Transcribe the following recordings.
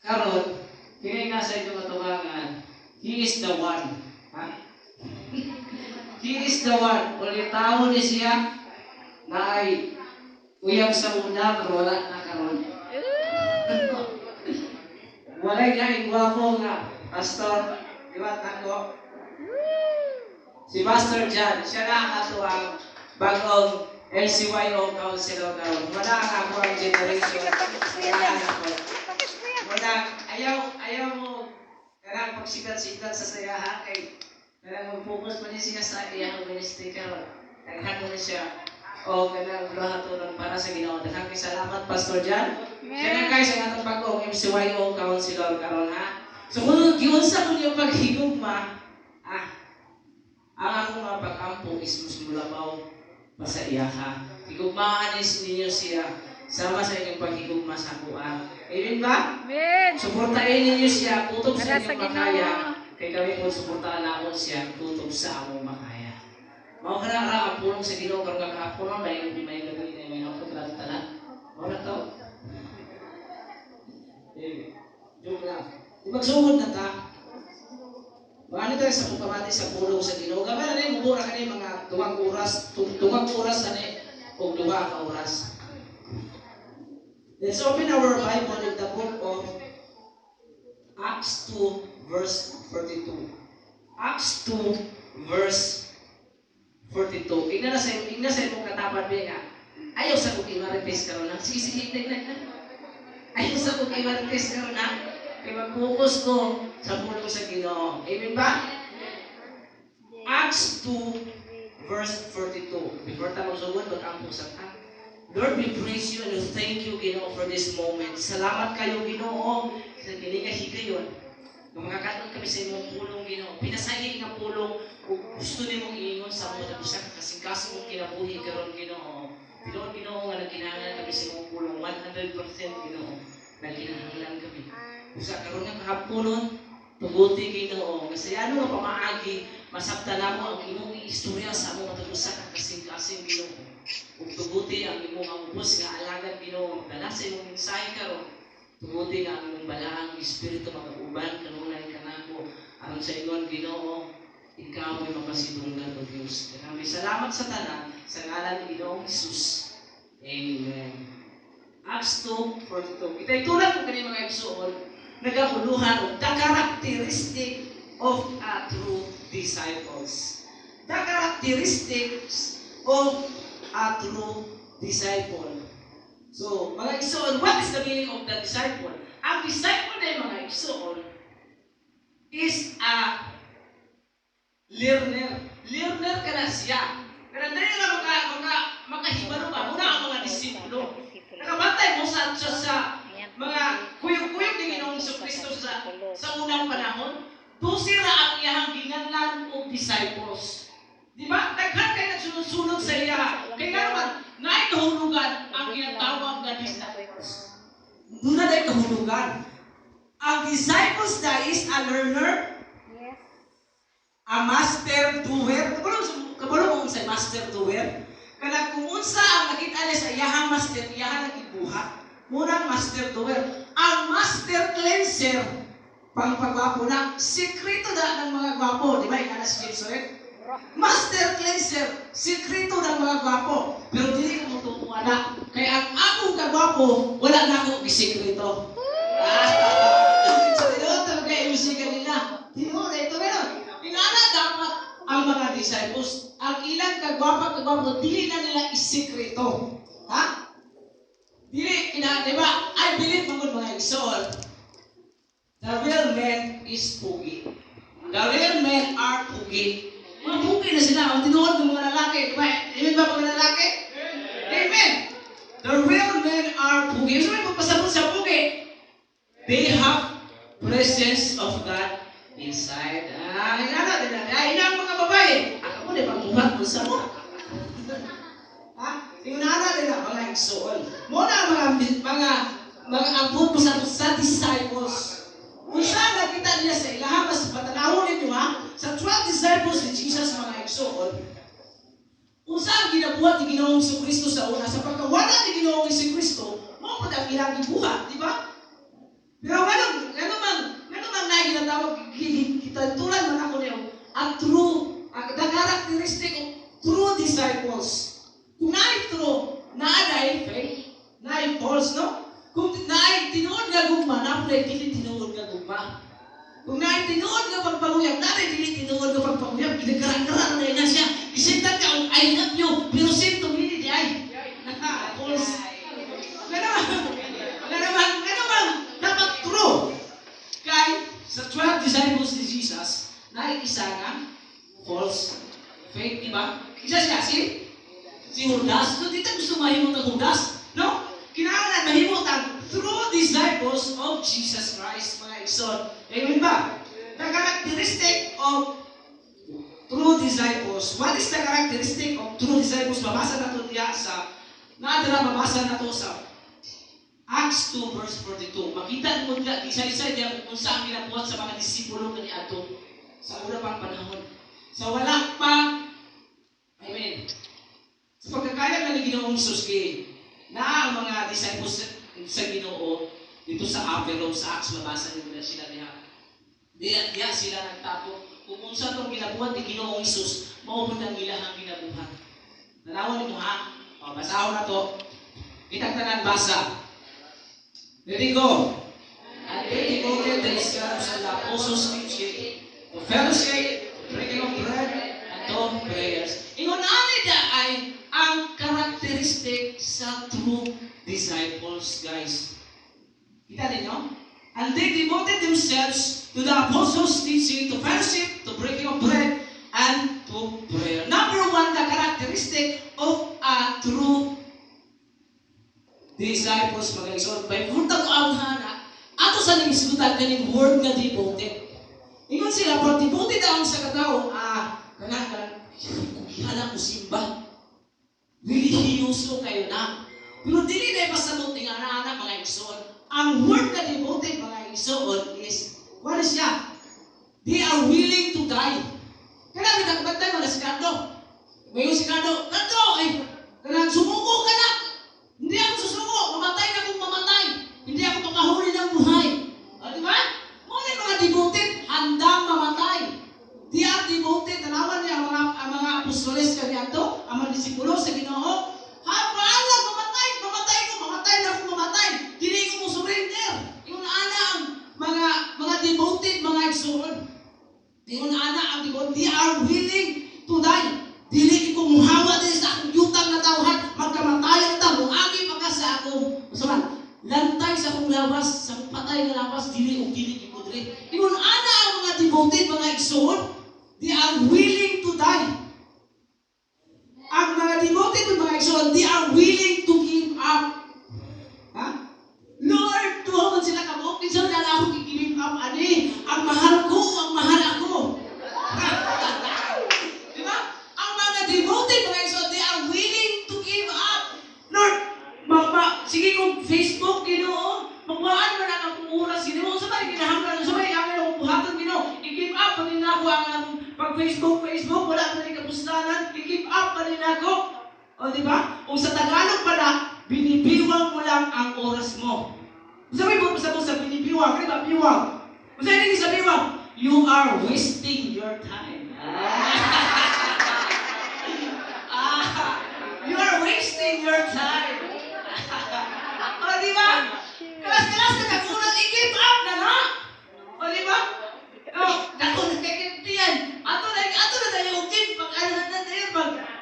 Karon, kini nga sa inyong katubangan, He is the one. Ha? He is the one. Ulit tao ni siya na ay uyab sa una, pero wala na karon. Walay na igwapo nga, Pastor, iwat ako. Si Pastor John, siya na ang katuwang bagong LCYO Councilor karon. Wala ang ako ang generation. Wala ako. Wala, ayaw mo karang pagsikat-sikat sa sayaha kay karang mag-focus pa niya siya sa iyang ministry karon. Daghan mo na siya. O kanang lahat para sa Ginoo. Daghang salamat Pastor John. Siya na guys ang atong bagong MCYO Councilor karon ha. So kung giunsa ko niyo paghigugma, ang akong mga pag-ampo is musmulabaw pa sa iya ha. Higugmaan ninyo siya sama sa inyong paghigugma sa kuan. Amen ba? Amen. Suportahin ninyo siya tutok sa inyong makaya. Kay kami po suportahan namin siya tutok sa among makaya. Mao kana ra ang pulong sa Ginoo karon kahapon may gabi na may ako tanan. Mao na to. Joke lang. Magsugod na ta. Maano tayo sa pagpamati sa pulong sa Ginoo. Gamay na rin, mubura ka rin mga 2 oras, 2 oras na rin, o 2 ka oras. Let's open our Bible in the book of Acts 2, verse 42. Acts 2, verse 42. Ingnan sa imong katapat ba nga. Ayaw sa kong i-marites ka ron. Sisihitin na. Ayaw sa kong i-marites ka ron. Kaya mag-focus ko sa pulong sa Ginoo. Amen ba? Acts 2, verse 42. Before tayo magsugod, mag-ampo sa ta. Lord, we praise you and we thank you, Ginoo, for this moment. Salamat kayo, Ginoo, sa kinigahigayon. Kung makakatong kami sa imong pulong, Ginoo, pinasayig ng pulong, kung gusto nimong iingon sa mga sa kasing-kasing mong kinabuhi karon, Ginoo. Pinoon, Ginoo, nga nagkinahanglan kami sa imong pulong, 100%, Ginoo, nagkinahanglan kami. Usa karon nga kahaponon, tuguti Ginoo, kasi ano nga pamaagi, masabtan namo ang imong istorya sa among matutusa ka kasing-kasing Ginoo. Ug tuguti ang imong ubos nga alagad Ginoo, dala sa imong mensahe karon. Tuguti nga ang imong balaang espiritu mag-uban kanunay kanako aron sa ingon Ginoo, ikaw ay mapasidunggan o Dios. Kami salamat sa tanan sa ngalan ni Ginoong Hesus. Amen. Acts 2:42. Kita itunan ko kani mga igsoon, nagahuluhan og the characteristic of a true disciples. The characteristics of a true disciple. So, mga igsoon, what is the meaning of the disciple? Ang disciple na mga igsoon is a learner. Learner ka na siya. Kaya dahil na makahibalo ka, muna ang mga disipulo. Nakabantay mo sa mga kuyog-kuyog ng Ginoong Kristo sa unang panahon, dusira ang iyang ginganlan o disciples. Di ba? Daghan kayo nagsunod-sunod sa iya. Kaya naman, naikahulugan ang iyang tawag na disciples. Doon na kahulugan. Ang disciples na is a learner, a master doer. Kabalo mo sa master doer. Kaya kung unsa ang nakita niya sa iyahang master, iyahang nagibuhat. Murang master doer. Ang master cleanser, pangpagwapo na, sikreto na ng mga gwapo. Di ba? Ika na si James Oret? Master cleanser, sikreto ng mga gwapo. Pero dili ko matutuwala. Kaya ang akong kagwapo, wala na akong isikreto. So, dito talaga yung musikan nila. Dito na ito meron. Inana dapat ang mga disciples, ang ilang kagwapa, dili na nila isikreto. Ha? Dili, di ba? I believe mga igsoon. The real man is pugi. The real men are pugi. Mga pugi na sila. Ang tinuod ng mga lalaki. Di ba? Amen ba mga lalaki? Amen. The real men are pugi. So may magpasabot sa pugi. They have presence of God inside. Inana din na. Inang mga babae. Ako mo, di ba muhat mo sa mo? Ha? Inana din na mga igsoon. Muna mga abot mo sa disciples. Kung saan nakita niya sa ilaha, mas patanawon ninyo ha, sa 12 disciples ni Jesus mga igsoon, kung saan ginabuhat ni Ginoong Kristo sa una, sa pagkawala ni Ginoong Kristo, mo po ang ilang gibuhat, di ba? Pero ngayon, characteristic of true disciples. Kung naay true, naay faith, naay false, no? Kung naay tinuod nga gugma, naay dili tinuod nga gugma. Kung naay tinuod nga pagpanguyab, naay dili tinuod nga pagpanguyab, kinagkarang-karang na yan siya. Isintan ka, I love you, pero sin to me, di ay. False. Ganun, dapat true. Kay, sa 12 disciples ni Jesus, naay isa nga, false. Faith, di ba? Isa siya, si Judas. So, dito gusto mahimot ang Judas, no? Kinahanglan mahimot ang true disciples of Jesus Christ, mga igsoon. Amen ba? The characteristic of true disciples. What is the characteristic of true disciples? Mabasa na ito diya sa, mabasa na ito sa Acts 2 verse 42. Makita mo nga, isa-isa diya kung saan ginabuhat sa mga disipulo ni Ato sa una pang panahon. Sa wala pa, amen. Sa pagkakayag na Ginoong Hesus na ang mga disciples sa Ginoo dito sa Apero, sa Acts, mabasa nyo na sila diha. Diya sila nagtapo. Kung unsa itong ginabuhat ni Ginoong Hesus, maupod ang ilahang ginabuhat. Nanawan mo ha? O, basahon na to. Itagtanan basa. Ready, go. And they devoted themselves to the apostles' teaching, to fellowship, to breaking of bread, and to prayers. Ingunani da ay ang karakteristik sa true disciples, guys. Kita ninyo? And they devoted themselves to the apostles' teaching, to fellowship, to breaking of bread, and to prayer. Number one, the characteristic of a true disciples, mga igsoon. By punta ko ang hana, ato sa nangisgutan kaning word nga devoted. Ingon sila, pag devoted ang sa katao, kanang hala ko simba. Religyoso kayo na. Pero dili na ipasabot ng anak mga igsoon. Ang word na devoted, mga igsoon, is, what is siya? They are willing to die. Kaya nagbatay mo na si Cardo. Ngayon si Cardo, Cardo, ay, kanang sumuko ka na. Hindi ako susuko, mamatay na kung mamatay. Hindi ako makahuli ng buhay. Di ba? Muna yung mga devoted, handang mamatay. They are devoted. Tanawan niya ang mga apostoles kanya ito, ang mga disipulo sa Ginoo. Paalam, mamatay na kung mamatay. Hindi ko mo surrender. Yung ana ang mga devoted, mga igsoon. Yung ana ang devoted, they are willing to die. Dili ko muhawa din sa akong yutang na tawhan, magkamatayan ta, muagi pa ka sa akong, lantay sa akong lawas, sa akong patay na lawas, dili ko dili. Ingon ana ang mga devoted, mga igsoon, they are willing to die. Ang mga devoted, mga igsoon, they are willing to give up. Ha? Lord, tuhaman sila kabuk, minsan na ako i-give up, ani, ang mahal ko, ang mahal ako. Devoted mga igsoon, they are willing to give up. Lord, sige kong Facebook, Ginoo, magwaan mo na akong oras, Ginoo, sabay ginahanglan, sabay ang akong buhaton, Ginoo, i-give up pa rin ako ang pag-Facebook, wala pa rin kapustanan, i-give up pa rin ako. O, di ba? O sa Tagalog pala, binibiwang mo lang ang oras mo. Sabay mo sa binibiwang, di ba, biwang? Kung saan hindi sa biwang, you are wasting your time. You are wasting your time. O, di ba? Kalas-kalas na kagunan, i-give up na na. O, di ba? O, naku, nagkakintiyan. Ato na tayo ukin.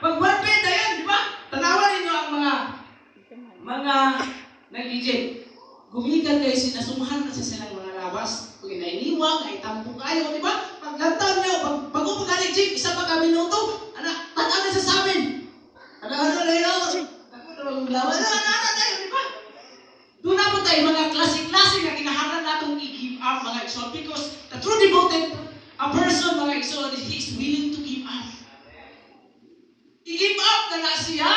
Pag one bed na yan, di ba? Tanawan ninyo ang mga nag-ijip. Gumigan kayo, sinasumahan na sa silang mga labas. Kung inainiwang, ay tampo kayo, di ba? Pag lantaw nyo, pag upag-alig-jip, isa pa ka minuto, tanaw na sa samin. Ano na yun? Ako na tayo, di ba? Doon na po tayo, mga klase-klase na kinahanglan natong i-give up, mga igsoon. Because the true devoted, a person, mga igsoon, he is willing to give up. I-give up na siya.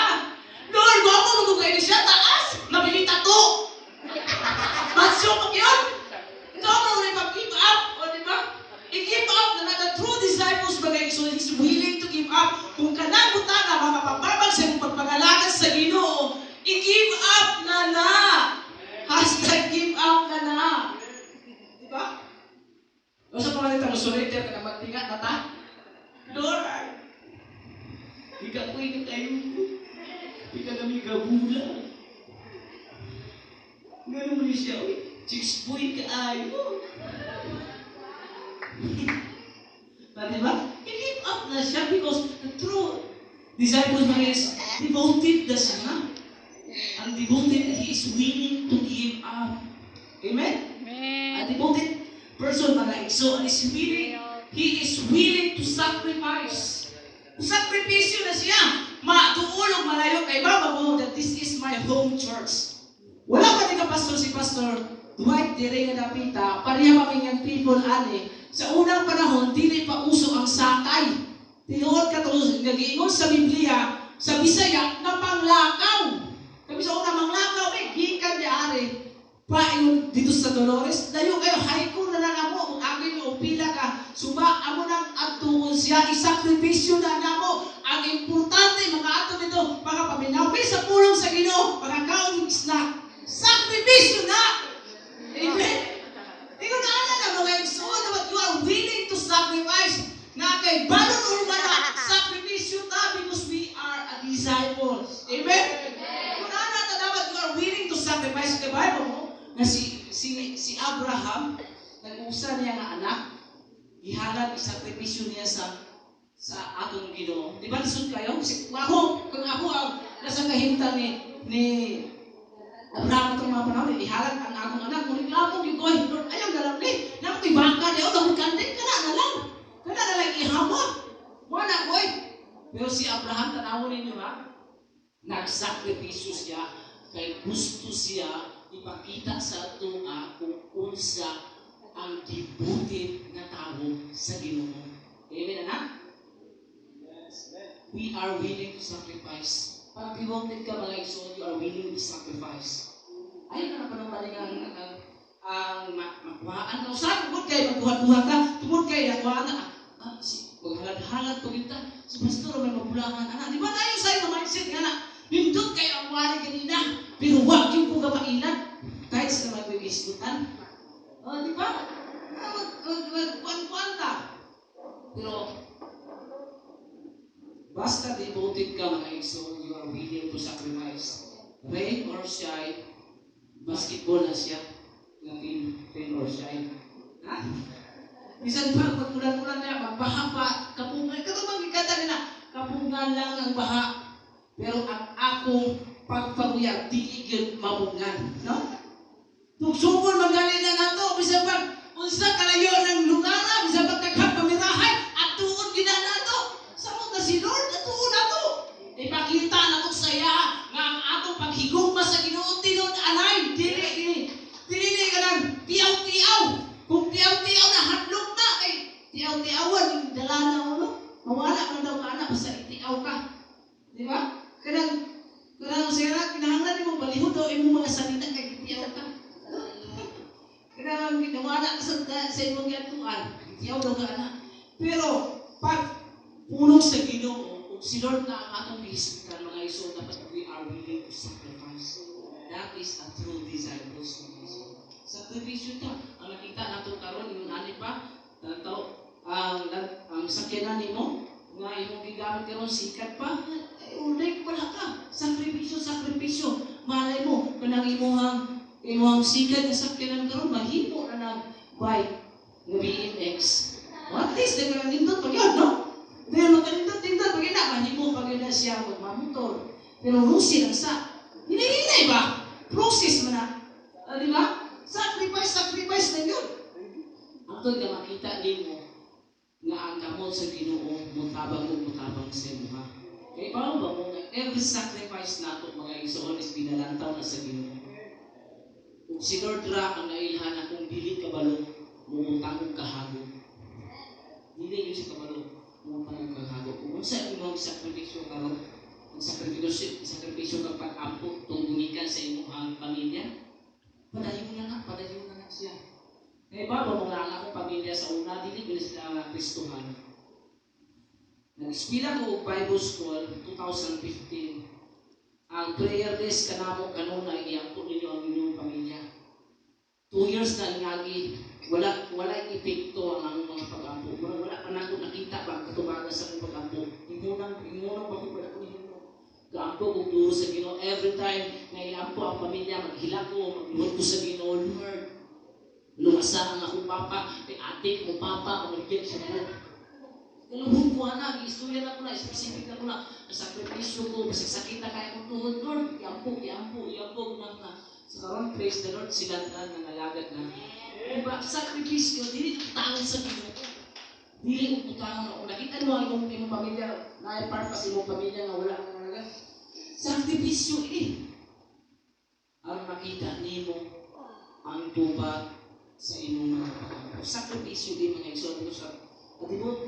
Lord, wako mo kayo siya, taas, nabilita to. Mansyo pag yun. Ikaw mo rin pag-give up, o di ba? I-give up na the true disciples, mga igsoon, he is willing to give up. Kung kanabutan na makapababag sa iyong pagpangalagas sa Ginoo, i-give up na na. Hashtag give up na na. Diba? O sa pangalit ang surrender ka na magtingat na ta? Lord, ikapoy ka kayo. Ika kami kabula. Ganun mo siya, chicks boy ka ayo. Diba? I-give up na siya because the true disciples na is devoted na siya. Ang devoted, he is willing to give up. Amen? A devoted person mga igsoon is willing, he is willing to sacrifice. Sakripisyo na siya. Matuulog malayo kay Baba mo that this is my home church. Wala pa din ka pastor si Pastor Dwight Dire nga napita, pareha kami ng people ani. Sa unang panahon, dili pa uso ang sakay. Tinuod ka to, nag-iingon sa Biblia, sa Bisaya, na panglakaw. Kami sa unang manglakaw, gikan di ari. Paingon dito sa Dolores, dayo kayo, haiko na lang mo, agin mo, pila ka, suba, amo nang atuon siya, isakripisyo na namo. Ang importante, mga ato nito, mga paminawi sa pulong sa Ginoo, mga kaon ng snack. Sakripisyo na! Amen? Tingnan na ala na mga igsoon na you are willing to sacrifice. Nga kay balon urban na sakripisyo ta because we are a disciple. Amen? Kung ano na dapat you are willing to sacrifice kay Bible mo, na si Abraham, nag-usa niya nga anak, ihalad, isakripisyo niya sa atong Ginoo. Di ba lisod kayo? Kung ako ang nasa kahimtang ni Abraham itong mga panahon, ihalad ang akong anak, ngunit lamang yung koy, Lord, ayaw na lang ni, naman ito'y baka niya, o kandik, kana na lang ihama. Wala koy. Pero si Abraham, tanawin ninyo ha, nagsakripisyo siya, kay gusto siya ipakita sa ito kung unsa ang devoted na tao sa Ginoo. Amen, anak? We are willing to sacrifice. Pag devoted ka mga igsoon, you are willing to sacrifice. Ayun na naman ang makuhaan ka. Saan tungkol kayo magbuhat-buhat ka? Tungkol kayo nakuhaan na. Maghalad-halad po kita. Si Pastor may mabulangan. Anak, di ba tayo sa'yo na mindset nga na? Nindot kayo ang wali kanina. Pero huwag yung po kapailan. Kahit sa magbigisgutan. Di ba? Kuan-kuan ka. Pero basta devoted ka mga igsoon, you are willing to sacrifice. Rain or shine, basketball na siya. Rain or shine. Ha? Bisan pa, pag ulan-ulan na, magbaha pa, kapungan. Katubang ikata na, kapungan lang ang baha. Pero ang akong pagpaguyag, di yun mapungan. No? Tugsugol magaling na nato, bisan pa, unsa kalayo ng lugar, bisan pa taghat pamirahay, at tuon gina nato. Samot na si Lord, at tuon nato. Ipakita nato saya nga ang atong paghigugma sa Ginoo tinud anay, dili ka nang tiyaw-tiyaw. Kung tiyaw-tiyaw na hadlok na, kay tiyaw-tiyawan yung dala na ulo. Mawala ka daw ka anak, basta itiyaw ka. Di ba? Kanang sira, kinahanglan mo balihod daw imong mga salita kay itiyaw ka. Kanang kinawala ka sa imong gatuan, itiyaw daw ka anak. Pero pag pulong sa Ginoo, kung si Lord na ang atong gihispitan, mga iso, dapat we are willing to sacrifice. That is a true disciples ng Iso. Sakripisyo ito. Ang nakita nato karon yung ani pa, ang sakyanan nimo, nga imong gigamit karon sikat pa, ulit wala ka. Sakripisyo. Malay mo, kanang imuhang sikat na sakyanan karon, mahimo na ng bike, ng BMX. At least, nagkanindot pag yun, no? Pero magkanindot-tindot, pag yun, mahimo pag yun na siya magmamotor. Pero rusin ang sa. Hinay-hinay ba? Process mo na. Di ba? Sacrifice na yun. Ang ito na makita din mo nga ang kamot sa Ginoo, mutabang sa imuha. Kaya paano ba mo nga every sacrifice nato mga igsoon is binalantaw na sa Ginoo. Kung si Lord ra ang nailhan akong dili kabalo, mumutang kong kahago. Dili yun sa kabalo, mumutang kong kahago. Kung sa imong sakripisyo karon, ang sakripisyo kang pag-ampo, tunggunikan sa imong pamilya, padayon na siya. Eh ba mga ang akong pamilya sa una, dili ko sila ang Kristohan. Nag-espila ko Bible School 2015. Ang prayer list kanamo kanuna iangko ninyo ang inyong pamilya. 2 years na lagi, wala epekto ang mga pag-ampo. Wala pa na ko nakita ba katubagan sa akong pag-ampo. Imunang ba ko wala ko gaampo kong duro sa Ginoo. Every time na iampo ang pamilya, maghila ko, magluhod ko sa Ginoo, Lord. Lumasa ang akong papa, may ate kong papa, manigyan siya ko. Kaluhod ko na, istorya na ko na, specific na ko na, sakripisyo ko, masakit na kaya kong tuhod, Lord. Iampo na. Sa karon, praise the Lord, sila na nangalagad na. Diba, sakripisyo, dili taon sa Ginoo. Dili ko taon na. Kung nakita mo ang imong pamilya, na-part pa sa imong pamilya nga wala ang nangalagad. Sakripisyo ini. Ang makita nimo ang tubag sa imong mga pagkakampo. Sakripisyo din mga igsoon sa at devout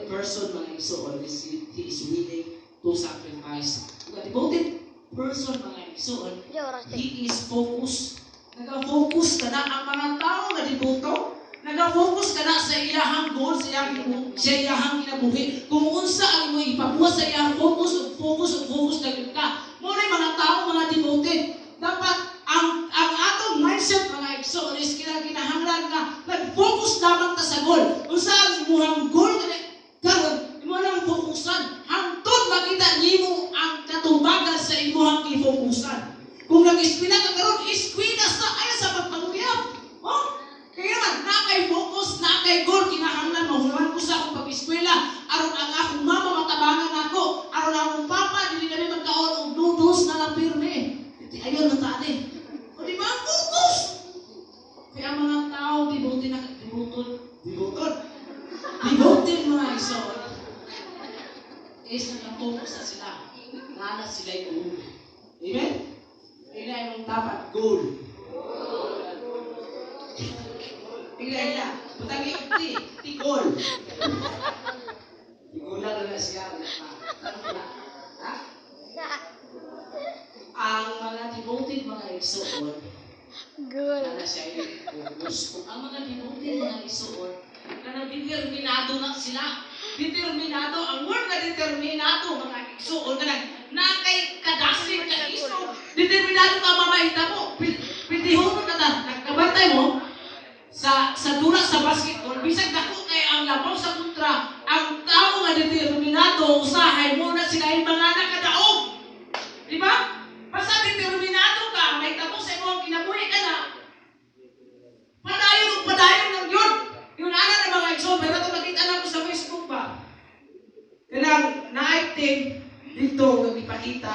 person mga igsoon he is willing to sacrifice. At devoted person mga igsoon, he is focused. Nag-focus ka na ang mga tao na devoto. Nag-focus ka na sa iyahang goal, sa iyahang kinabuhi. Kung unsa ang mo ipabuhat sa iyahang focus na yun ka. Muna yung mga tao, mga devoted. Dapat ang atong mindset mga igsoon is kinahanglan nga nag-focus lamang ta sa goal. Kung saan imuhang goal karon imo lang fokusan hangtod makita nimo ang katubagan sa imuhang gifokusan. Kung nag-eskwela ka karon, eskwela sa ay sa pagpanguyab. Oh, kaya man na kay focus, na kay goal kinahanglan mahuman ko sa akong pag-eskwela aron ang akong mama matabangan ako, aron ang akong papa dili kami magkaon og noodles na lang pirme. Ayun na tani. O di ba? Focus! Kaya mga tao, devoted mga igsoon. Is nag-focus na sila. Nana sila'y goal. Amen? Ila yung dapat goal. Ila. Putang ti goal. Igulan na siya. Ha? Ang mga devoted mga igsoon, na siya i-focus. Kung ang mga devoted mga igsoon, na determinado na sila. Determinado, ang word na determinado mga igsoon, na kay kadasig ka iso, determinado ka mamahita mo. Pitihon ka na, nagkabantay mo, sa dura sa basketball, bisag dako kay ang labaw sa kontra, ang tao nga determinado, usahay mo na sila yung mga nakadaog. Diba? Basta determinado ka, may tabo sa imong kinabuhi ka na. Padayon ng yun. Yung ana na mga igsoon, pero ito nakita na ko sa Facebook ba? Kanang na-active dito, ipakita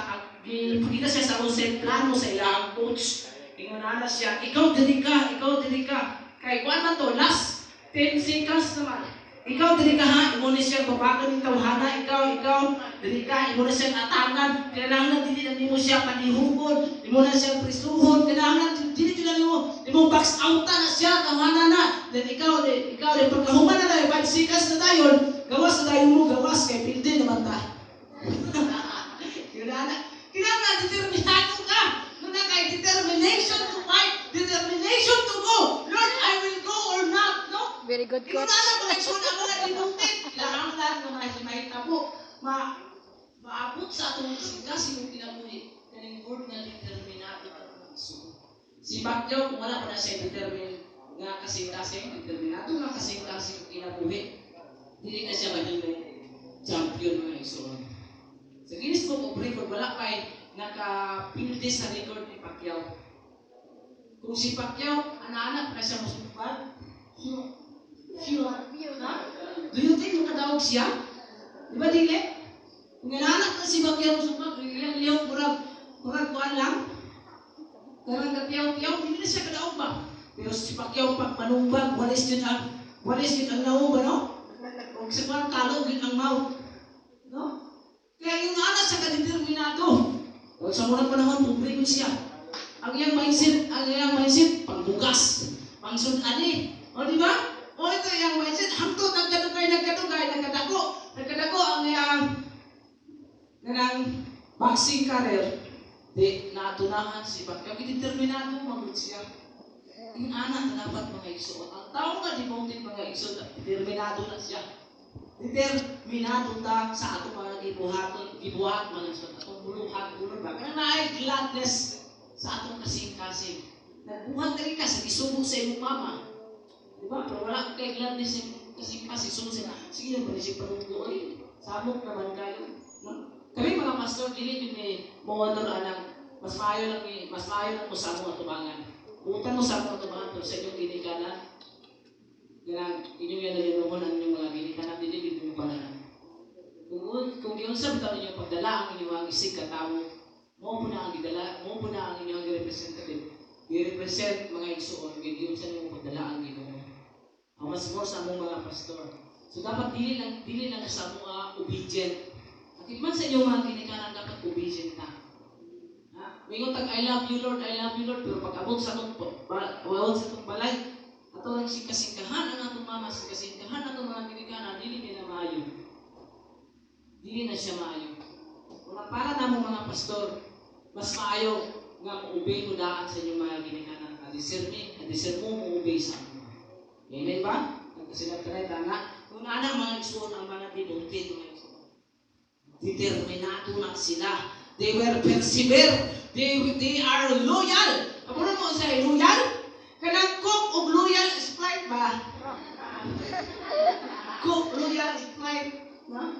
siya sa Jose Plano sa ilang coach. Ingon ana siya, ikaw dili ka. Kay kuan man to, last 10 seconds naman. Ikaw dili ka ha, imo ni siya babagan ng tawhana, ikaw dili ka, imo na siya atangan, kailangan dili na nimo siya panihugod, imo na siya prisuhon, kailangan dili na nimo box outa na siya, tawhana na. Then ikaw pagkahuman na tayo, 5 seconds na tayo, gawas na tayo mo, kay pilde naman ta. Kailangan determinado ka. Nuna kay determination to fight, determination to go. Lord, I will go or not, no? Very good, coach. Kung na mga igsoon ang mga devoted, kailangan ng mga himahita mo, maabot sa atong kasi yung kinabuhi. Kaning word na determinado ka ng igsoon. Si Pacquiao, kung wala pa na siya nga kasing-kasing, determinado nga kasing-kasing kinabuhi. Hindi na siya maging champion mga igsoon. Sa Guinness Book of Record, wala pa'y nakapilde sa record ni Pacquiao. Kung si Pacquiao, anak-anak na siya masupad, do you think makadawag siya? Di ba dili? Kung anak na si Pacquiao masupad, liyong murag kuan lang, karang kapiyaw-piyaw, hindi na siya kadawag ba? Pero si Pacquiao pag manumbag, walis yun ang naong ba, no? Kung sa kuan talo, yun ang mouth. No? Kaya yung anak sa kadeterminado. O sa murang panahon, pumbrego siya. Ang iyang mindset, pangbugas, pangsunani. O di ba? O ito yung mindset, hangtod, nagkadako ang iyang boxing career. Di, natunahan si Pacquiao. Determinado, magod siya. Yung anak na dapat mga igsoon. Ang tao nga devoted mga igsoon, determinado na siya. Determinado ta sa ato mga gibuhat mga sa atong buluhan ba kana naay gladness sa atong kasing-kasing Nagbuhat na rin ka sa isubo sa imong mama. Diba? Pero wala kay gladness kasi isubo siya. Sige na ba na siya panunggo? Ay, sabok naman kayo. No? Kami mga pastor, dili ni mawanor anang mas maayo lang mo sa among atubangan. Utan mo sa among atubangan pero sa inyong ginikanan. Ganang inyong yanayunungon ang inyong mga ginikanan, dili mo pala. Kung yun sa bitaw niyo pagdala ang inyong isig katawo, mo po na ang gidala, mo po na ang inyong representative. I-represent mga igsuon, yun sa inyong pagdala ang Ginoo. Ang mas more sa among mga pastor. So dapat dili lang sa mga obedient. At iman sa inyong mga ginikanan dapat obedient na. Mingon tag I love you Lord, pero pag abot sa itong balay, ato lang si kasingkahan ang atong mama, si kasingkahan ang atong mga ginikanan, dili nila maayo. Dili na siya maayo. Kung para na mo mga pastor, mas maayo nga mo-obey mo daan sa inyong mga ginikanan. Adisir mo mo-obey sa amin. Amen ba? Kasi nagkarita na, kung anang mga igsuon ang mga devoted, mga igsuon. Determinado na sila. They were persevere. They are loyal. Ako na mo sa loyal? Kanang cook o loyal Sprite ba? Cook, loyal Sprite. No?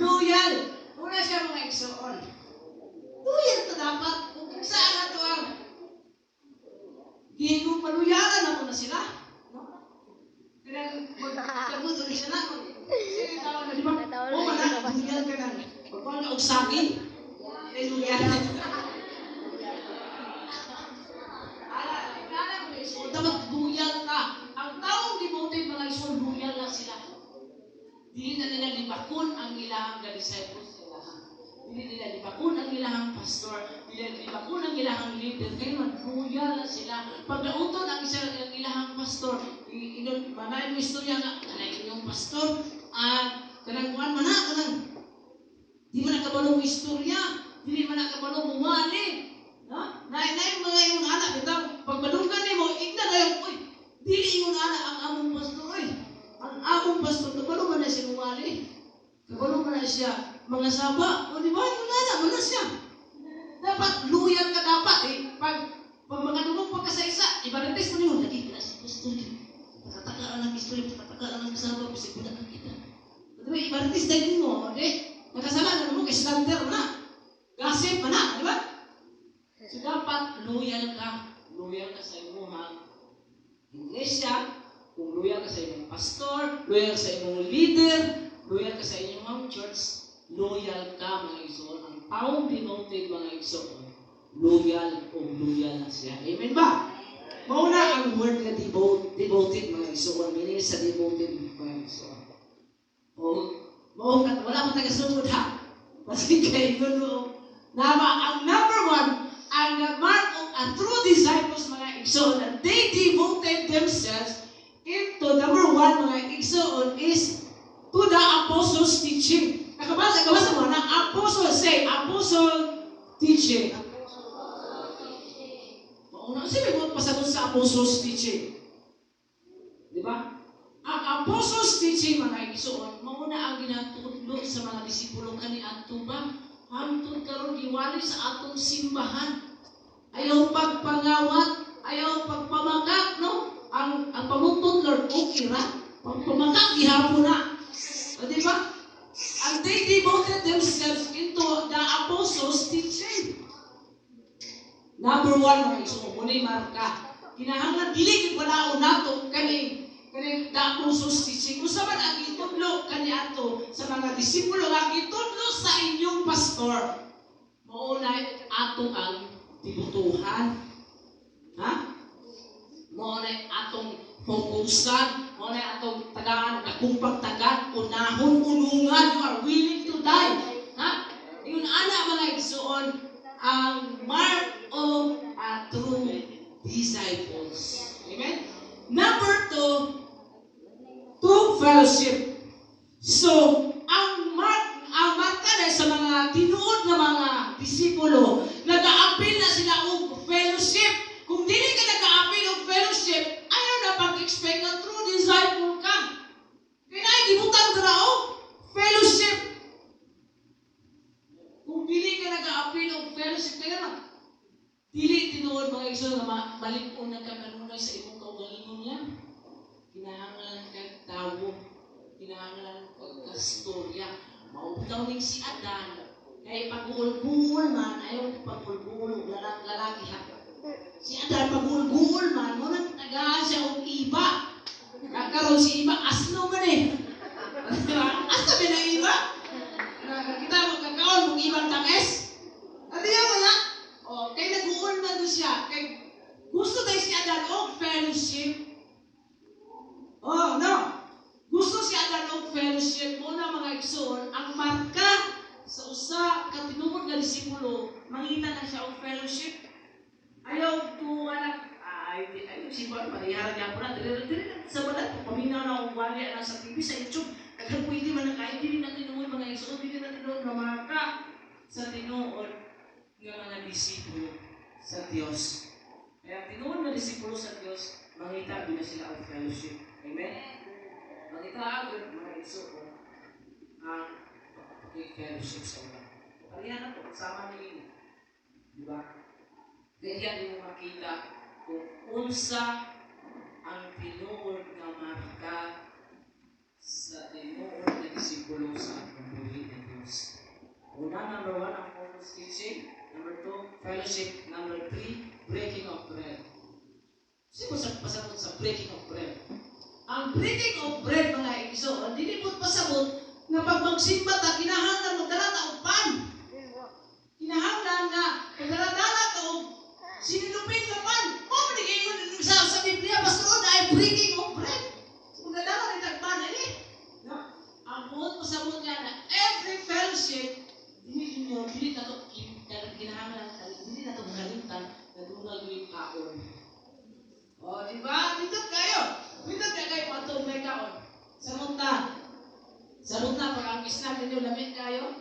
Loyal. Una siya mga igsuon. Loyal ito dapat. Kung saan na ito ang higong paluyaran ako na sila. No? Kaya magsagot ulit siya na. Sige, tawag na, di ba? O, manak, loyal ka na. Pagpang ka og sagin. Loyal. Dapat loyal ka. Ang taong devoted mga isol, loyal na sila. Dili na nila libakon ang ilang disciples nila. Dili nila libakon ang ilang pastor. Dili libakon ang ilang leader. Kaya mag-loyal na sila. Pag nauton ang ilang pastor, manayin mo istorya nga, kanay inyong pastor, kanang kuhan man na, kanang di man nakabalong istorya, di man nakabalong mumali. Nain mga yung anak, bitaw, pagbalunggan ni mo, igna na yung, uy, dili yung anak ang among pastor, uy. Ang among pastor, kabalo man na siya mumali. Kabalo man na siya, mga saba, o di ba, yung anak, man na siya. Dapat, loyal ka dapat, eh. Pag mga dugong pagkasa-isa, ibarites mo niyo, lagi ka na si pastor, patatakaan ng istorya, patatakaan ng saba, bisig mo na kita. Diba, ibarites dahil mo, okay? Nakasalan mo, kay slander mo na. Gossip mo na, di ba? So, dapat loyal ka. Loyal ka sa imong iglesia, kung loyal ka sa imong pastor, loyal ka sa imong leader, loyal ka sa inyong church, loyal ka mga igsoon. Ang taong devoted mga igsoon, loyal o loyal na siya. Amen ba? Mauna ang word na devoted mga igsoon. Meaning sa devoted mga igsoon. Wala mo taga-sunod ha. Kasi kayo no. Ang number one, ang mark of a true disciples mga igsoon, that they devoted themselves into number one mga igsoon is to the apostles' teaching. Nakabasa mo na apostle, say apostle teaching. Sabi mo pasabot sa apostles' teaching. Di ba? Ang apostles' teaching mga igsoon, mauna ang ginatudlo sa mga disipulo kani adto ba? Hangtod karon giwali sa atong simbahan. Ayaw pagpangawat, ayaw pagpamakak, no? Ang pamutod Lord, okay ra. Pagpamakak gihapon na. O di ba? And they devoted themselves into the apostles' teaching. Number one, mga igsoon, muna'y marka. Kinahanglan dili gid wala nato kani the apostles' teaching. Usa man ang gitudlo kani ato sa mga disipulo nga gitudlo sa inyong pastor. Maunay ato ang tibutuhan. Ha? Maunay atong fokusan, maunay atong tagaan, nakumpag tagaan, unahon, unungan, you are willing to die. Ha? Yun ana mga igsoon, ang mark of a true disciples. Amen? Number two, fellowship. So, ang marka na sa mga tinuod na mga disipulo, nag-a-appeal na sila og fellowship. Kung dili ka nag-a-appeal og fellowship, ayaw na pag-expect na true disciple ka. Kinaigibutan ka na og fellowship. Kung dili ka nag-a-appeal og fellowship, kaya na, dili tinuod kanunay sa imong kaugalingon lang. Kinahanglan kag tawo, kinahanglan kag kastorya. Maubutaw ning si Adan. Kay pag-uul-buul man, ayaw pag-uul-buul, lalaki ha. Si Adan pag-uul-buul man, mo nang tagaan siya og iba. Nagkaroon si iba, asno man eh. Asno ba na iba? Kita magkakaon mong ibang tangis. At yan wala. O, kay nag-uul man doon siya. Kay gusto tayo si Adan og fellowship. Oh, no. Gusto si Adan og fellowship. Muna mga igsoon, ang marka sa usa ka tinuod nga disipulo, mangita na siya og fellowship. Ayaw to anak, ayaw si Juan, pariharan niya po na, dili sa balat, paminaw na akong wali na sa TV, sa YouTube, kaghan pwede man nakain, dili na tinuod mga igsoon, dili na tinuod nga marka sa tinuod nga mga disipulo sa Dios. Kaya tinuod nga disipulo sa Dios, mangita bila sila og fellowship. Amen? Mangita agad mga igsoon ang fellowship sa ulan. Parihan na ito, kasama ni Ini. Diba? Kaya din mo makita kung unsa ang tinuod nga marka sa tinuod na disipulo sa pagbuhi ng Diyos. Una, number 1, ang focus teaching. Number 2, fellowship. Number 3, breaking of bread. Sino sa pasabot sa breaking of bread? Ang breaking of bread, mga iso, hindi po pasabot nga pag magsimba ta, kinahanglan magdala ta og pan. Kinahanglan nga magdala ta og sinilupin nga pan. Mo ni kayo sa Biblia pastor ay breaking of bread. Magdala ni tag pan ani. No? Ang buot pasabot niya na every fellowship dili na to kinahanglan dili na to kalimtan na dungal yung kaon. Oh, di ba? Dito kayo patong may kaon. Samunta. Sabot na pag ang Islam ninyo lamit kayo,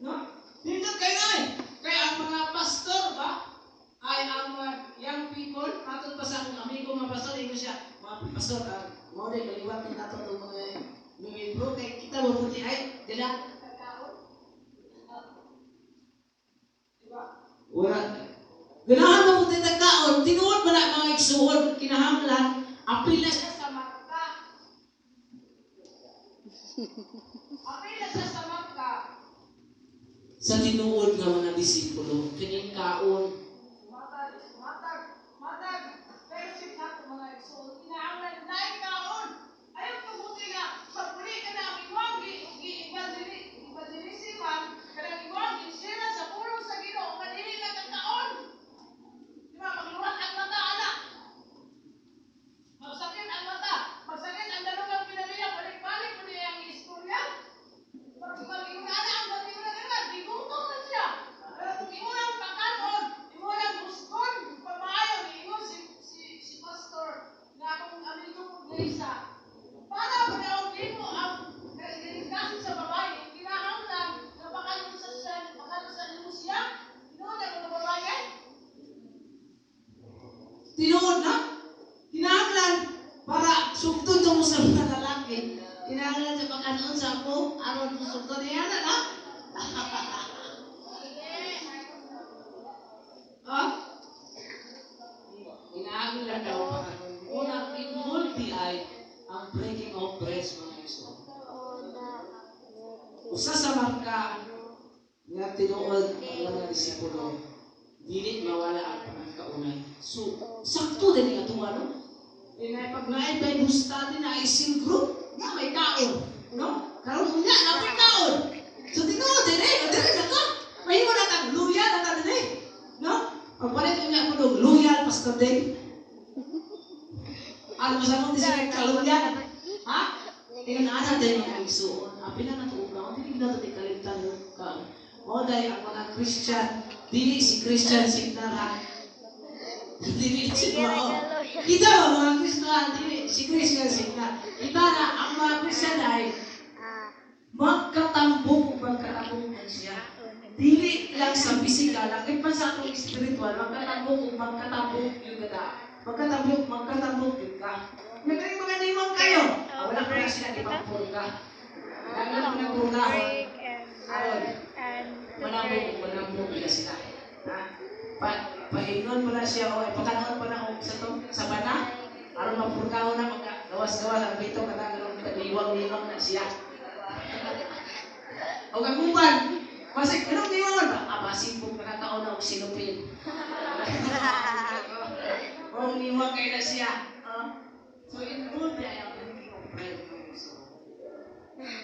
no? Dito kayo ay, kaya ang mga pastor ba, ay ang mga young people, matod pa sa akong amigo mga pastor, ito siya, mga pastor, mga rin, kaliwat din nato itong mga membro, kaya kita mo puti ay, dila, diba? Wala. Ganahan mo puti nagkaon, tinuod ba na mga igsuon, kinahanglan, apila siya sa marka. Apila siya sa marka. Sa tinuod nga mga disipulo, kining kaon. Matag, fellowship na ito mga igsoon. Kinahanglan dahil kaon. Ayaw kabuti nga, pagpuli ka na ang iwag, i-evangelisi man, kanang iwag, i-share sa pulong sa Ginoo, madili ka kang kaon. Di ba, magluwat ang mata, anak. Magsakit ang mata, magsakit ang dalawang pinamilya, balik-balik mo niya ang istorya. Pag-iunana ang baliwala ka, biguto na siya. Pero kung imunang pakanon, imunang guston, pamaayaw ni inyo si pastor na akong amigo kong Lisa. Para pagkaon din mo ang kasi sa babae, kinahanglan na pakanon sa inyo siya, tinuod ang mga babae. Tinuod na? Kinahanglan para sugtod mo sa mga lalaki. Kinahanglan sa pagkanoon sa ako, aron mo sugtod niya na, no? Kinahanglan daw pagkanoon. Unang involved ay ang breaking of bread mga iso. Usa sa marka nga tinuod ang mga disipulo, dili mawala ang pagkakaunay. So, sakto din nga tuwa, no? Pag na-Bible study na isin group, na may kaon, no? Karon unya na may kaon. So tinuod din o dili na to. Mahimo na tag loyal na ta din, no? Pagpalit unya ko dog loyal pastor din. Ano sa mo disay kaluyan? Ha? Tingnan ana din mga igsoon. Apil na to ulang, dili na to kalimtan ka. Mo dai ang mga Christian, dili si Christian signal. Dili si Mao. Kita ba mga Kristiyan, dili si Christian signal. Kita na ang mga Christian ay magkatambok siya. Dili lang sa physical, langit pa sa atong spiritual, magkatambok yung gada. Magkatambok yung ka. Nagaling mga nimang kayo. Wala ko na sila ipagpuro ka. Lalo ko na puro ka. Manambok nila sila. Pahingon mo na siya, o pagkanoon pa na ako sa to. sa bana. Aron mapurkaw na gawas-gawas ang bito kada karon liwang-liwang na siya. O kaguban, masig anong liwang ba? Abasin po nakakaon na og sinupin. O liwang kay na siya. So involved ay ang prayer.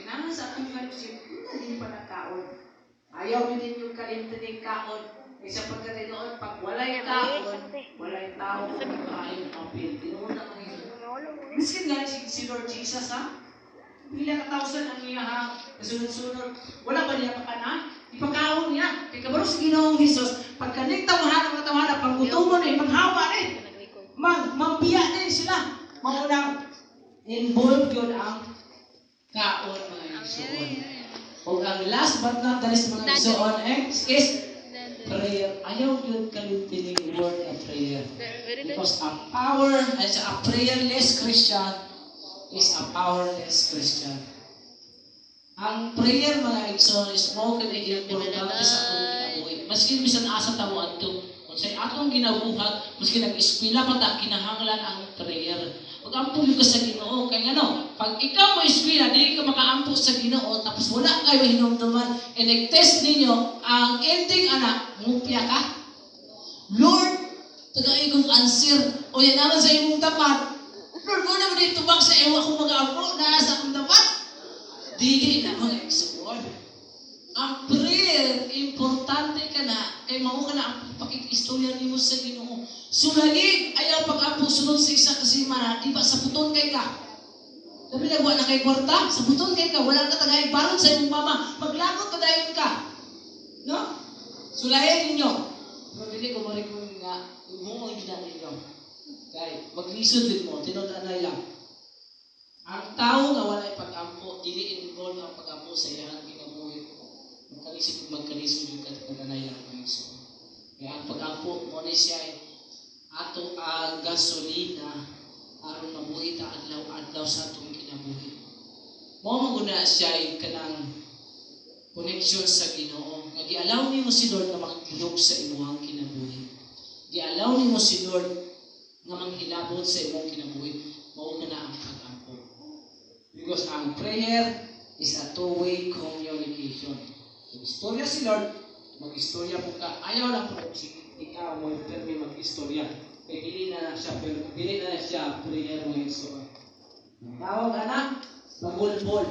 Naman sa ating fellowship, hindi pa nagkaon. Ayaw din yung kalimtaning kaon. Isa pagkatay doon, pag walay kaon, walay tao, ayaw kapil. Tinuod na mga ito. Miskin nga si Lord Jesus, ha? Pila ka thousand ang niya, ha? Kasunod-sunod. Wala ba niya pa ka na? Ipakaon niya. Kaya kabaro sa Ginoong Jesus, pagkanig tawahan ang tawahan, paggutumo na, ipaghawa na, mambiya din sila. Maunang involved yun ang kaon mga igsoon. O ang last but not the least mga igsoon is prayer. Ayaw yun kalimpining word of prayer. Because a prayerless Christian is a powerless Christian. Ang prayer mga igsoon is mo kaya importante sa atong kinabuhi. Maski bisan asa tamo adto, kung sa atong ginabuhat, maski nag-eskwela pa ta kinahanglan ang prayer. Pag-ampo ka sa Ginoo, kaya ano, pag ikaw mo eskwela, di ka makaampo sa Ginoo, tapos wala kayo hinumduman, and nag-test ninyo, ang ending anak, mupya ka. Lord, tagay kong answer, o yan naman sa imong tapat. Lord, mo naman dito bang sa ewa kong mag-ampo, nasa akong tapat? Dili na mga igsoon. Ang prayer, importante ka na, kay mao ka na ang pakikistorya nimo sa Ginoo. Sulagig, ayaw pag-ampo sunod sa isa kasi mana, di ba sa puton kay ka? Labi nagwa na kay kwarta, sa puton kay ka, wala ka tagay baron sa imong mama, maglagot padayon ka. No? Sulayin ninyo. Pero dili ko marikong nga, mo ang gina ninyo. Kay, maglisod din mo, tinod-anay lang. Ang tao nga wala pag-ampo, dili involved ang pag-ampo sa iyang kinabuhi. Magkalisod yung katanay lang ng iso. Kaya ang pag-ampo, mo na siya ato ang gasolina aron mabuhi ta adlaw-adlaw sa atong kinabuhi. Mao maguna siya kanang connection sa Ginoo. Nga gialaw nimo si Lord nga makihilog sa imong kinabuhi. Gialaw nimo si Lord nga manghilabot sa imong kinabuhi. Mao na ang pag-ampo. Because ang prayer is a two-way communication. Istorya si Lord, mag-istorya po ka. Ayaw lang po ikaw mo yung mag-istorya. Kaya hindi na siya, pero hindi na siya prayer mo yung istorya. Tawag anak, magulbol.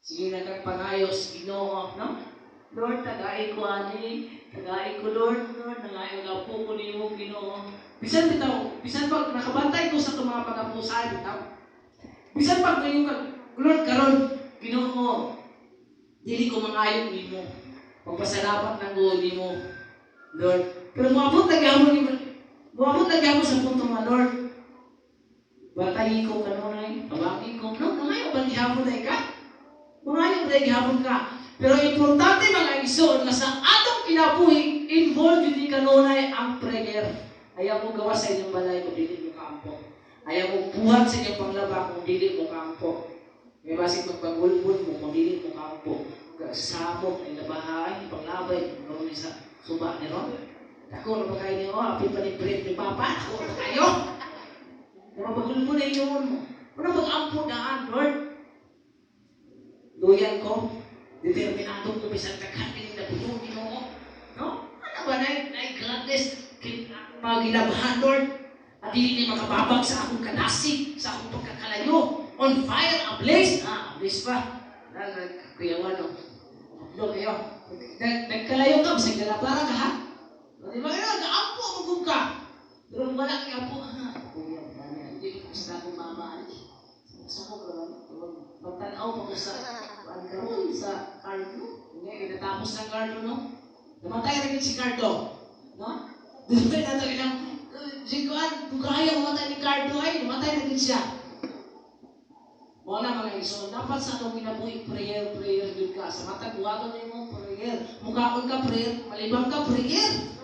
Sige na kagpangayos, Ginoo, no? Lord, tagay ko ani, tagay ko Lord, tagay ko po ko ni mo, Ginoo. Bisan pag nakabantay ko sa itong mga pag-apusahan, bisan pag ngayon ka, Lord, karon, Ginoo, dili ko mangayon nimo. Pagpasalamat ng Lord nimo, Lord. Pero moabot na gyapon sa punto nga, Lord. Batayi ko kanunay, tabaki ko. No, nangayon ba gihapon na ka? Mangayon na gihapon ka. Pero importante mga igsoon na sa atong kinabuhi, involved yun kanunay ang prayer. Ayaw mo gawa sa inyong balay kung dili mo kampo. Ayaw mo buhat sa inyong panglaba kung dili mo kampo. May basig magpagulbul mo kung dili mo kampo. Sabot, ay nabahay, panglabay, noon sa suba ni Ron. Ako, na kayo niyo, apit pa ni bread ni Papa, ako na kayo. Mapagulbul na yun mo. Ano mag-ampo daan, Lord? Luyan ko, determinado ko bisang kakanin na butungin mo. No? Ano ba na gladness, mga ginabahan, Lord? At hindi makababag sa akong kanasig, sa akong pagkakalayo. On fire, ablaze. Ablaze pa. Kuyawan, no? Doon kayo. Nagkalayo ka, masang galapara ka, ha? Di ba kayo, nag-ampo, magug ka. Pero wala kaya po, kuya, hindi ko gusto akong mamaan. Sa ko, pagtanaw pa ko sa Cardo. Hindi, natapos ng Cardo, no? Namatay rin si Cardo. No? Doon kayo natin lang, si Kuan, kung kaya mamatay ni Cardo ay, namatay rin siya. Wala mga iso, dapat sa itong kinabuhi, prayer yun ka. Sa mata, buhaton na yung prayer. Mukhaon ka, prayer. Malibang ka, prayer.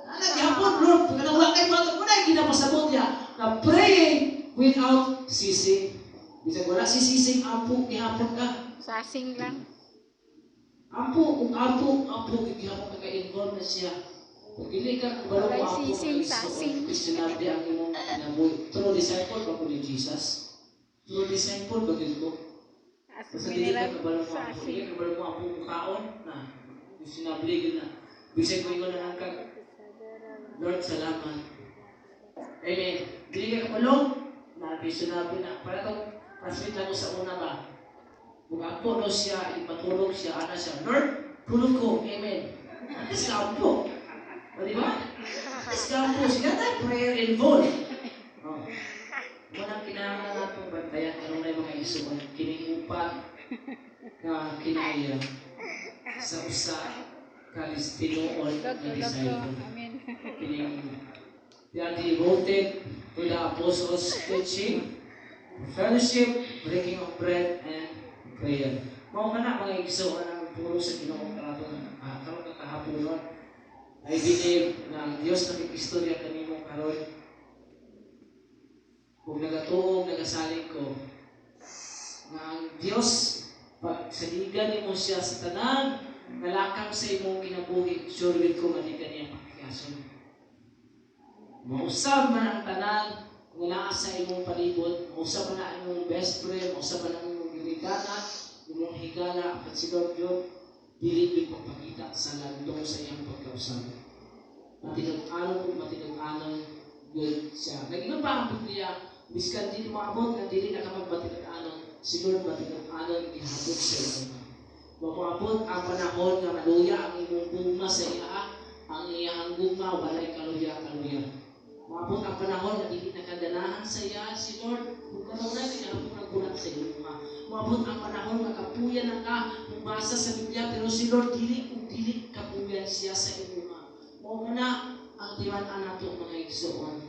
Naghapon, Lord. Pagkanawa kayo, buhaton mo na, ginapasabot niya. Na praying without ceasing. Bisa wala si sising, ampo, gihapon ka. Sasing lang. Ampo, kung ampo, gihapon ka, involved na siya. Pag dili ka kabalo mo ako Sising, Kristo, sasing. Christianity ang imong kinabuhi. True disciple ba ko ni Jesus? True disciple ba gid ko? Basta dili ka kabalo mo ako, dili ka kabalo mo ako mukaon na sinabi gid na. Bisag ko ingon na kag Lord, salamat. Amen. Dili ka kabalo na sinabi na para tong translate lang ko sa una ba. Kung ako no siya, ipatulog siya, ana siya, Lord, tulog ko, amen. Iskampo. O diba? Iskampo. Siya tayo prayer involved. Oh. Walang kinahanglan natong bantayan. Anong na yung mga isuon? Kiningupat na kinaya sa usa kalistinoon na disciple. They are devoted to the apostles' teaching, fellowship, breaking of bread, and prayer. Mao man na mga isuon ang puro sa Ginoo karon kakahaponon. I believe na ang Diyos nakikistorya kanimo karon. Kung nagatuog, nagasalig ko, na ang Diyos, pag saligan nimo siya sa tanan, nalakang sa imong kinabuhi, sure with ko manikan niya pakiyason. Mausab man ang tanan, nga naa sa imong palibot, mausab man ang imong best friend, mausab man ang imong giligana, imong higala, at si Lord Diyo, dili yung pagpakita sa landong sa iyang pagkausap. Matinag-anon kung matinag-anon yun siya. Nag-inom pa ang Biblia, biskan dili maabot na dili na ka magmatinag-anon, si Lord matinag-anon ihabot sa iyo. Mapuabot ang panahon na maluya ang imong gugma sa iya, ang iyang gugma, walay kaluya-kaluya. Maabot ang panahon na dili nakaganahan sa iya, si Lord, kung kanunay, kinahapon ang gulat sa iyo. Maabot ang panahon na kapuyan na ka, basa sa Biblia, pero si Lord, dili kapuyan siya sa iyo. Mao na ang timan-an nato mga igsoon.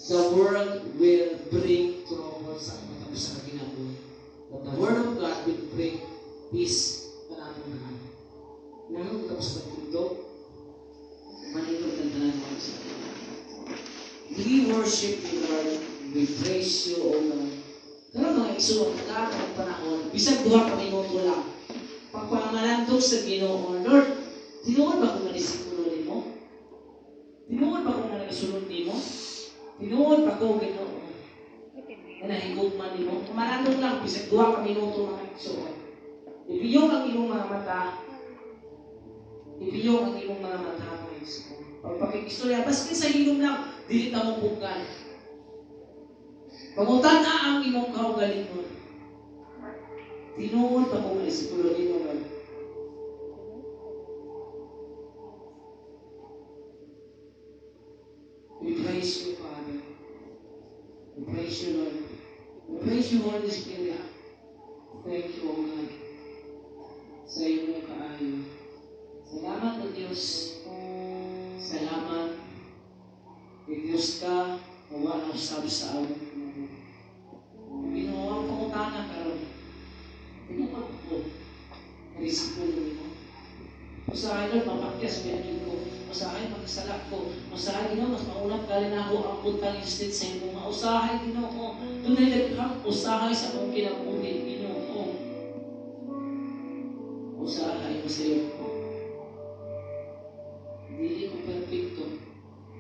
The world will bring trouble sa matapos sa kinabuhi. But the Word of God will bring peace sa ating mga. Naman tapos pagtulog, manitong tantanan mo sa atin. We worship you, Lord. We praise you, O Lord. Pero mga igsoon, lahat ng panahon, bisag 2 ka minuto lang, pagpamalandog sa Ginoo, Lord, tinuod ba kung manisipulo nimo? Tinuod ba kung nagasunod nimo? Tinuod ba kung Ginoo? Nahigugman nimo? Malandog lang, bisag 2 ka minuto mga igsoon. Ibiyong ang iyong mga mata. Ibiyong ang iyong mga mata, mga igsoon. Pagpakikistorya, baskin sa hilom lang, dili ta mo bukan. Pangutan na ang imong kaugalingon. Tinuod ba kung manisipulo nimo, Lord? We praise you, Father. We praise you, Lord. We praise you, Holy Spirit. Thank you, O God, sa iyong kaayo. Salamat, O Diyos. Salamat. Diyos ka, mawa na usab sa awit mo. Ginawa ang pangutana karon. Tinuod ko. Naisipulo nimo. Usahay Lord, mapakyas biyan ko. Usahay magsalak ko. Usahay Ginoo, mas maunang galing ako ang puntang istit sa imo. Usahay Ginoo, tunay daghang usahay sa akong kinabuhi, Ginoo. Usahay mo sa iyo. Dili ko perfecto.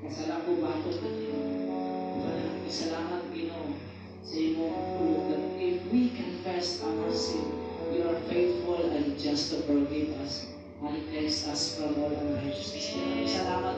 Kasala ko bato ka Ginoo. Salamat Ginoo sa imo pulong that if we confess our sin, you are faithful and just to forgive us and cleanse us from all unrighteousness. Salamat.